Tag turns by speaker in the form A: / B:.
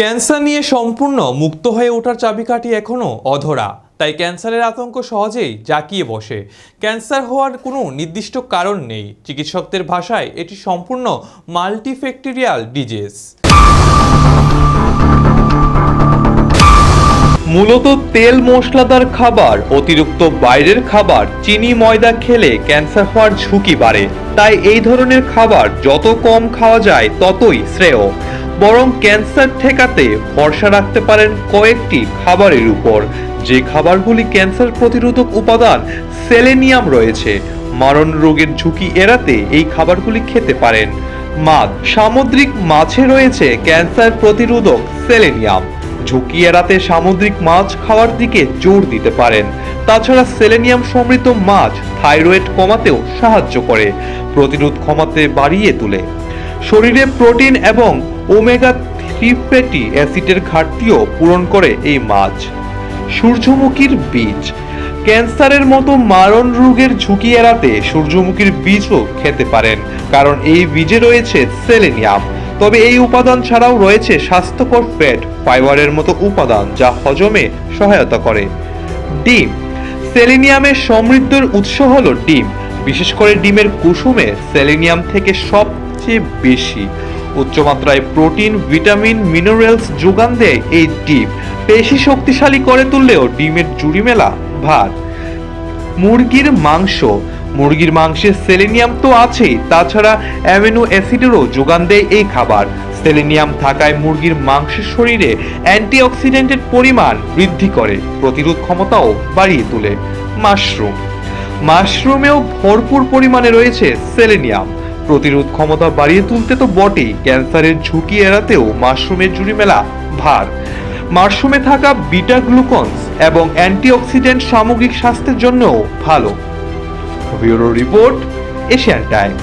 A: Cancer নিয়ে সম্পূর্ণ মুক্ত হয়ে ওঠার চাবিকাঠি এখনও অধরা। তাই ক্যান্সারের আতঙ্ক সহজেই জাঁকিয়ে বসে। ক্যান্সার হওয়ার কোনো নির্দিষ্ট কারণ নেই। চিকিৎসকদের ভাষায় এটি সম্পূর্ণ মাল্টিফ্যাক্টরিয়াল ডিজিজ। মূলত তেল মশলাদার খাবার, অতিরিক্ত বাইরের খাবার, চিনি ময়দা খেলে ক্যান্সার হওয়ার ঝুঁকি বাড়ে। তাই এই ধরনের খাবার যত কম খাওয়া যায় ততই শ্রেয়। বরং ক্যান্সার ঠেকাতে ভরসা রাখতে পারেন কয়েকটি খাবারের উপর, যে খাবারগুলি ক্যান্সার প্রতিরোধক উপাদান সেলেনিয়াম রয়েছে। মারণ রোগের ঝুঁকি এড়াতে এই খাবারগুলি খেতে পারেন। মাছ, সামুদ্রিক মাছে রয়েছে ক্যান্সার প্রতিরোধক সেলেনিয়াম। ঝুঁকি এড়াতে সামুদ্রিক মাছ খাওয়ার দিকে জোর দিতে পারেন। তাছাড়া সেলেনিয়াম সমৃদ্ধ মাছ থাইরয়েড কমাতেও সাহায্য করে, প্রতিরোধ ক্ষমতা বাড়িয়ে তোলে। শরীরে প্রোটিন এবং ওমেগা 3 ফ্যাটি অ্যাসিডের ঘাটতিও পূরণ করে এই মাছ। সূর্যমুখীর বীজ, ক্যান্সারের মতো মারণ রোগের ঝুঁকি এড়াতে সূর্যমুখীর বীজও খেতে পারেন, কারণ এই বীজে রয়েছে সেলেনিয়াম। তবে এই উপাদান ছাড়াও রয়েছে স্বাস্থ্যকর ফ্যাট, ফাইবারের মতো উপাদান যা হজমে সহায়তা করে। ডিম, সেলেনিয়ামের সমৃদ্ধর উৎস হলো ডিম। বিশেষ করে ডিমের কুসুমে সেলেনিয়াম থেকে সবচেয়ে বেশি। উচ্চমাত্রায় প্রোটিন, ভিটামিন, মিনারেলস যোগান দেয় এই ডিম। পেশি শক্তিশালী করে তুললেও ডিমের জুড়ি মেলা ভার। মুরগির মাংস, মুরগির মাংসে সেলেনিয়াম তো আছেই, তাছাড়া অ্যামিনো অ্যাসিডেরও যোগান দেয় এই খাবার। সেলেনিয়াম থাকায় মুরগির মাংসের শরীরে অ্যান্টিঅক্সিডেন্টের পরিমাণ বৃদ্ধি করে, প্রতিরোধ ক্ষমতাও বাড়িয়ে তোলে। মাশরুম, মাশরুমেও ভরপুর পরিমাণে রয়েছে সেলেনিয়াম। প্রতিরোধ ক্ষমতা বাড়িয়ে তুলতে তো বটেই, ক্যান্সারের ঝুঁকি এড়াতেও মাশরুমের জুড়ি মেলা ভার। মাশরুমে থাকা বিটা গ্লুকন্স এবং অ্যান্টিঅক্সিডেন্ট সামগ্রিক স্বাস্থ্যের জন্যও ভালো। Bureau report, Asian Times.